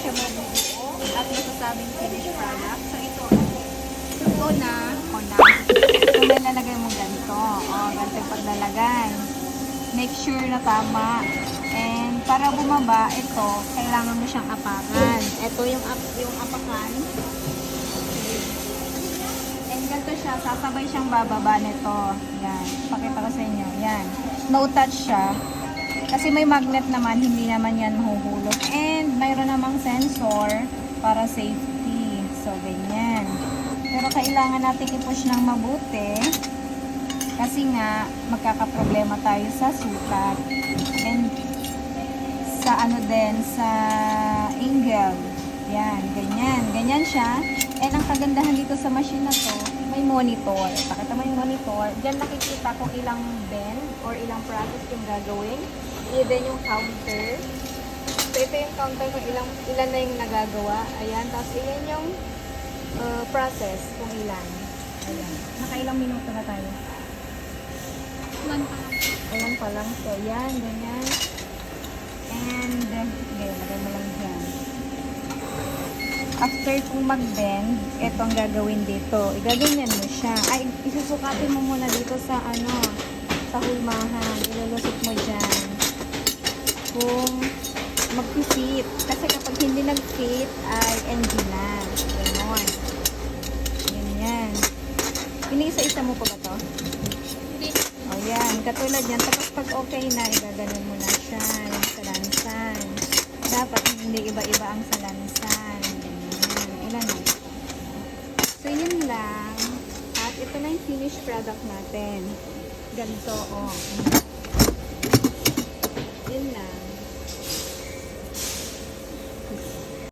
siya mabuo at masasabing finished product. So ito na, kung nilalagay mo ganito, ganito yung paglalagay. Make sure na tama. And para bumaba, ito, kailangan mo siyang apakan. Ito yung apakan. And ganito siya, sasabay siyang bababa nito. Yan, pakita ko sa inyo. Yan, no touch siya. Kasi may magnet naman, hindi naman yan mahuhulog. And mayroon namang sensor para safety. So, ganyan. Pero kailangan natin i-push ng mabuti. Kasi nga, magkakaproblema tayo sa sukat. And sa ano din, sa angle. Yan, ganyan. Ganyan siya. And ang kagandahan dito sa machine na to, may monitor. Pakita mo yung monitor. Diyan nakikita kung ilang bend or ilang process yung gagawin. Even yung counter. So, ito yung counter kung ilan na yung nagagawa. Ayan. Tapos, iyan yung process kung ilan. Ayan. Nakailang minuto na tayo? 1 pa lang. Ayan pa lang. So, yan. Ganyan. And, okay, lagay mo lang dyan. After kung mag-bend, ito ang gagawin dito. Igaganyan mo siya. Ay, isusukatin mo muna dito sa sa hulmahan. Ilulusot mo dyan. Kung mag-fit. Kasi kapag hindi nag-fit, ay NG na. Ganon. Ganyan. Pinisa-isa mo pa ba to? Hindi. O yan. Katulad yan. Tapos pag okay na, igaganon mo na siya. Yung salansan. Dapat hindi iba-iba ang salansan. Ganyan. Ilan na. So, yun lang. At ito na yung finished product natin. Ganito, Yun lang.